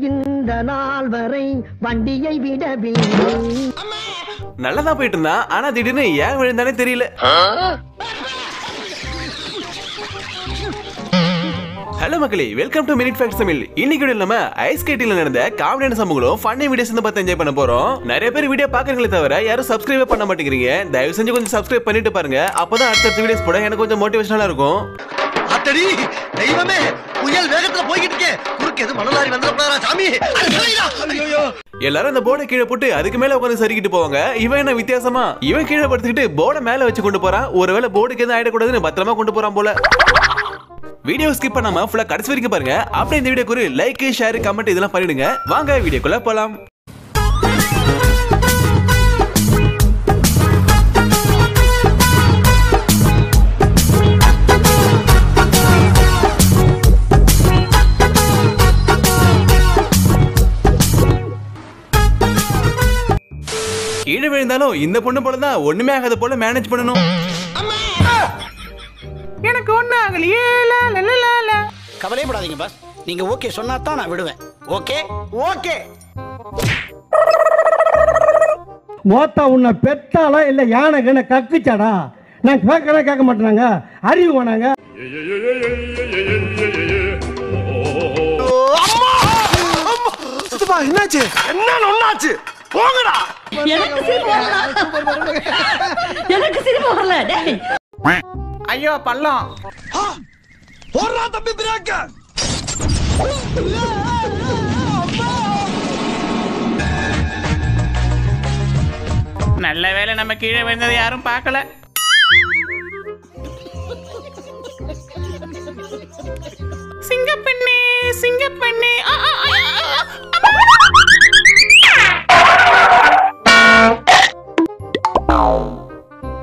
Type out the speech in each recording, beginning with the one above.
இந்த நாள் வரை வண்டியை விடவில்லை. நல்லதா போயிட்டு இருந்தான், ஆனா திடீர்னு ஏன் விழுந்தானே தெரியல. ஹலோ மக்களே, welcome to minute facts Tamil. இன்னைக்கு வீடியோல நம்ம ஐஸ் ஸ்கேட்டிங்ல நடந்த காமெடியான சம்பவங்களும் ஃபன்னி வீடியோஸ் பார்த்து என்ஜாய் பண்ண போறோம். நிறைய பேர் வீடியோ பாக்குறீங்களே தவிர யாரும் சப்ஸ்கிரைப் பண்ண மாட்டேங்கிறீங்க. தயவு செஞ்சு கொஞ்சம் சப்ஸ்கிரைப் பண்ணிட்டு பாருங்க, அப்பதான் அடுத்த வீடியோஸ் போட எனக்கு கொஞ்சம் மோட்டிவேஷனலா இருக்கும். அத்தடி தெய்வமே, புயல் வேகத்துல போயிட்டு இருக்கே, குறுக்கு எது மணலாரி வந்துடக்கூடாதா சாமி. ஐயோ, எல்லாரும் அந்த போர்டை கீழே போட்டு அதுக்கு மேல உட்காந்து சரிக்கிட்டு போவாங்க. இவன் என்ன வித்தியாசமா, இவன் கீழே படுத்துக்கிட்டு போர்டை மேல வச்சு கொண்டு போறான். ஒருவேளை போர்டுக்கு எதுவும் ஆயிடக்கூடாதுன்னு பத்திரமா கொண்டு போறான் போல. வீடியோ ஸ்கிப் பண்ணாம ஃபுல்லா கடைசி வரைக்கும் பாருங்க. அப்படியே இந்த வீடியோக்கு ஒரு லைக், ஷேர், கமெண்ட் இதெல்லாம் பண்ணிடுங்க. வாங்க வீடியோக்குள்ள போலாம். கீழே விழுந்தாலும் இந்த பொண்ணு போலதான் ஒண்ணுமே ஆகாத போல மேனேஜ் பண்ணணும். எனக்கு ஒண்ணு ஆகலையே. கவலைப்படாதீங்க பாஸ், நீங்க ஓகே சொன்னா தான் நான் விடுவேன். Okay okay. மோத்தா உன்னை பெத்தாலா இல்ல யானை கண்ண கக்குச்சாடா? நான் கேட்க மாட்டேனாங்க, அறிவு வேணாங்க. என்னாச்சு? என்ன ஒண்ணாச்சு? போங்கடா. எனக்கு சிரிப்பு வரல. ஐயோ பள்ளம். போறா தம்பி பிரேக். நல்ல வேளை நம்ம கீழே விழுந்தது யாரும் பார்க்கல. சிங்கப்பெண்ணே சிங்கப்பெண்ணே.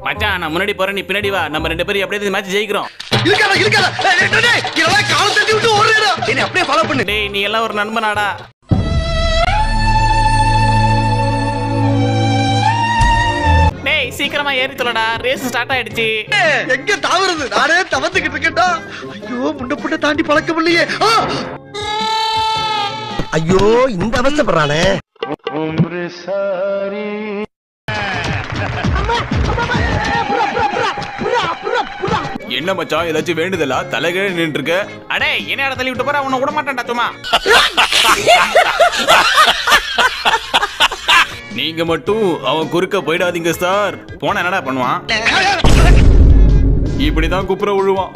மச்சான், நான் முன்னாடி போறேன், நீ பின்னாடி வா. நம்ம ரெண்டு பேரும் எப்படியாவது மேட்ச் ஜெயிக்கிறோம். இருக்காத டேய், இதெல்லாம் கால் தட்டி விட்டு ஓடுறடா. நீ அப்படியே ஃபாலோ பண்ணு. டேய், நீ எல்லாம் ஒரு நண்பனாடா. டேய், சீக்கிரமா ஏறி தொலைடா, ரேஸ் ஸ்டார்ட் ஆயிடுச்சு. எங்க தாவறது? நானே தவந்துக்கிட்டு இருக்கேன்டா. ஐயோ, முண்டை தாண்டி பழக்கம் இல்லையே. ஐயோ, இந்த அவஸ்தைப்படுறானே. என்ன மச்சான், ஏதாச்சும் வேண்டுதலா? தலைகீழ நின்று இருக்க. அடே, என்ன தள்ளி விட்டு போற, உன்னை விட மாட்டேன்டா சும்மா. நீங்க மட்டும் அவன் குறுக்க போயிடாதீங்க சார். போன என்னடா பண்ணுவான்? இப்படிதான் குப்புற விழுவான்.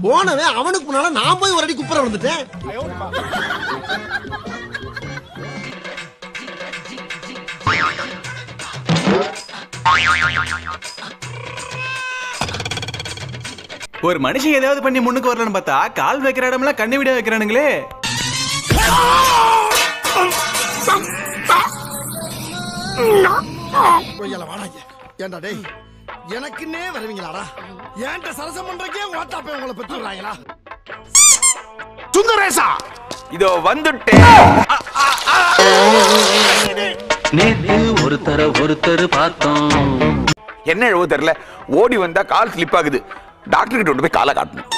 போனவன் அவனுக்கு முன்னால நான் போய் ஒரு அடி குப்புற வந்துட்டேன். ஒரு மனுஷன் ஏதாவது பண்ணி முன்னுக்கு வரலன்னு பார்த்தா கால் வைக்கிற இடம்லாம் கண்ணு விட வைக்கிறானுங்களே. ஏண்டா டேய், எனக்குன்னே வருவீங்களாடா? ஏன்ட்ட சரசம் பண்றக்கே ஓட்டாப்பே உங்களை பெற்றுறாங்களா? சுந்தரேசா, இதோ வந்துட்டேன். நேத்து ஒருத்தர் பார்த்தோம். என்ன எழுவ தெரியல, ஓடி வந்தா கால் ஸ்லிப் ஆகுது. டாக்டர் கிட்ட கொண்டு போய் காலை காட்டணும்.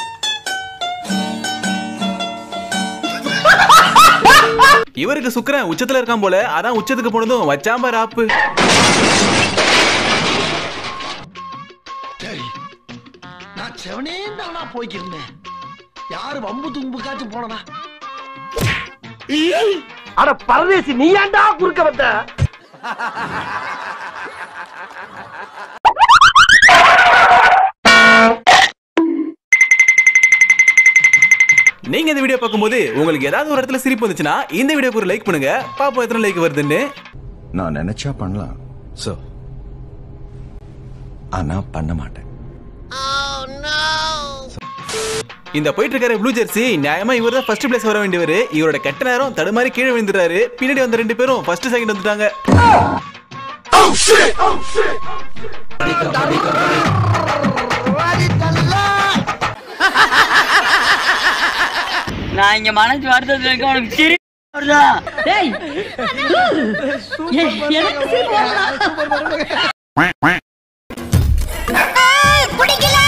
இவருக்கு சுக்கரன் உச்சத்துல இருக்கான் போல, அதான் உச்சத்துக்கு போனதும் வச்சாம்பா ராப்பு. நான் செவனே தானா போய்க்கிருந்தேன். யாரு வம்பு தும்புக்காச்சும் போனனா? அட பரதேசி, நீ ஏன்டா குறுக்க வந்த? நீங்க இந்த வீடியோ பார்க்கும்போது உங்களுக்கு ஏதாவது ஒரு இடத்துல சிரிப்பு வந்துச்சுன்னா இந்த வீடியோக்கு ஒரு லைக் பண்ணுங்க. பாப்போம் எத்தனை லைக் வருதுன்னு. நான் நினைச்சா பண்ணலாம் சோ, ஆனா பண்ண மாட்டேன். இந்த போயிட்டு இருக்காரு ப்ளூ ஜெர்சி, நியாயமா இவர் தான் ஃபர்ஸ்ட் பிளேஸ் வர வேண்டியவர். இவரோட கெட்ட நேரம் தடுமாறி கீழே விழுந்துறாரு. பின்னாடி வந்த ரெண்டு பேரும் ஃபர்ஸ்ட் செகண்ட் வந்துட்டாங்க. நான் இங்க மனசு வருத்தத்துல இருக்க, உனக்கு சிரி வருதா? டேய், எனக்கு சிரிப்பு வரல. பிடிக்கல.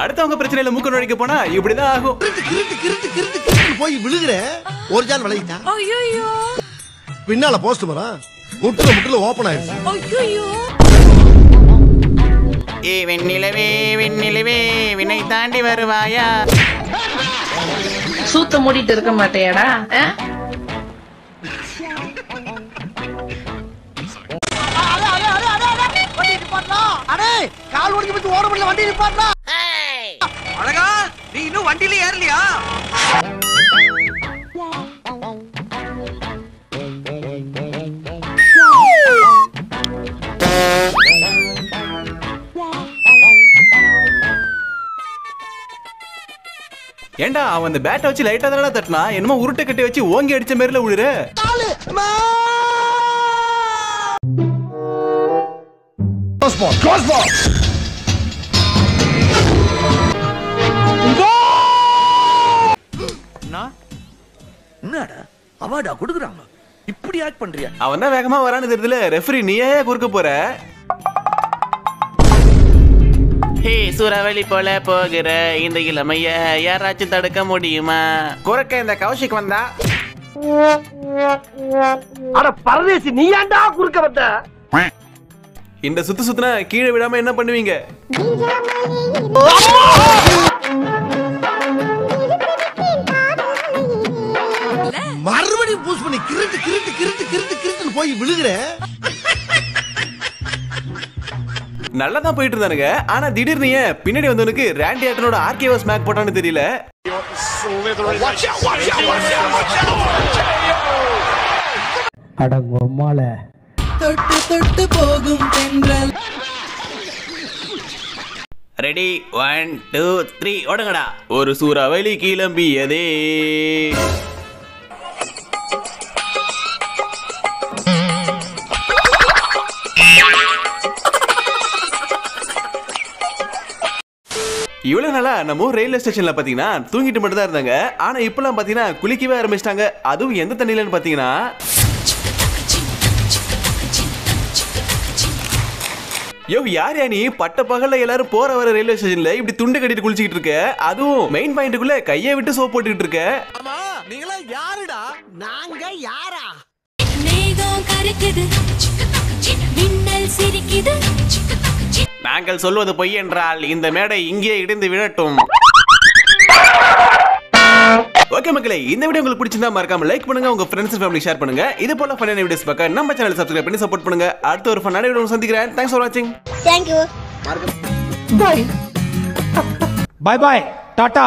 அடுத்தவங்க பிரச்சனையில மூக்க நுழைக்க போனா இப்படிதான் ஆகும். போய் விழுகிற ஒரு ஜான் விளையிட்டா பின்னால போஸ்ட் மரம் முட்டுல ஓபன் ஆயிடுச்சு. ஏ வெண்ணிலவே வெண்ணிலவே வினை தாண்டி வருவாயா? சூத்த மூடிட்டு இருக்க மாட்டேடா. கால் ஒடிஞ்சு போய் ஓட முடியல, வண்டி நிப்பாட்டா. அழகா நீ இன்னும் வண்டியில ஏறலையா? ஏண்டா அவன் அந்த பேட்டை வச்சு லைட்டா தானடா தட்டினா, என்னமோ உருட்டை கட்டி வச்சு ஓங்கி அடிச்ச மாதிரில விழுற. என்னடா அவார்டா கொடுக்குறாங்க, இப்படி ஆக்ட் பண்றியா? அவன் தான் வேகமா வரான்னு தெரியுதுல, ரெஃபரி நீயே குறுக்க போற. ஹே சூறாவளி போல போகிற இந்த இளமைய யாராச்சும் தடுக்க முடியுமா? குறுக்க இந்த கௌஷிக் வந்தா அட பரதேசி, நீ ஏன்டா குறுக்க வந்த? இந்த சுத்துனா கீழே விடாம என்ன பண்ணுவீங்க? மறுபடியும் பூஸ் பண்ணி கிருட்டு கிருட்டு கிருட்டு கிருட்டு கிருட்டுன்னு போய் விழுகிற. நல்லாதான் போயிட்டு இருந்தானுங்க. ஆனா திடீர்னு ஏன் பின்னாடி வந்தவனுக்கு ராண்டி ஆட்டனோட ஆர்கேவோ ஸ்மாக் போட்டான்னு தெரியல. அடங்கொம்மால தொட்டு தொட்டு போகும் தென்றல். ரெடி 1 2 3 ஓடுங்கடா. ஒரு சூறாவளி கிளம்பியதே. இவ்வளவு நாளா நம்ம ரயில்வே ஸ்டேஷன்ல பாத்தீங்கன்னா தூங்கிட்டு மட்டும் தான் இருந்தாங்க. ஆனா இப்பெல்லாம் பாத்தீங்கன்னா குளிக்கவே ஆரம்பிச்சிட்டாங்க. அதுவும் எந்த தண்ணிலன்னு பாத்தீங்கன்னா, யோ யார் நீ பட்ட பகல்ல எல்லாரும் போற வர ரயில்வே ஸ்டேஷன்ல இப்படி துண்டு கட்டிட்டு குளிச்சிட்டு இருக்க? அதுவும் மெயின் பாயிண்ட்டுக்குள்ள கையை விட்டு சோப் போட்டுக்கிட்டு இருக்க. ஆமா, நீங்களா யாருடா? நாங்க யாரா? மேகம் கருக்குது, மின்னல் சிரிக்குது. நாங்கள் சொல்வது பொய் என்றால் இந்த மேடை இங்கே இடிந்து விழட்டும். ஓகே மக்களே, இந்த வீடியோ உங்களுக்கு பிடிச்சிருந்தா மறக்காம லைக் பண்ணுங்க, உங்க ஃப்ரெண்ட்ஸ் அண்ட் ஃபேமிலி ஷேர் பண்ணுங்க. இது போல ஃபன்னான வீடியோஸ் பார்க்க நம்ம சேனலை சப்ஸ்கிரைப் பண்ணி சப்போர்ட் பண்ணுங்க. அடுத்த ஒரு ஃபன்னான வீடியோ சந்திக்கிறேன். தேங்க்ஸ் ஃபார் வாட்சிங். Thank you. Bye bye Tata.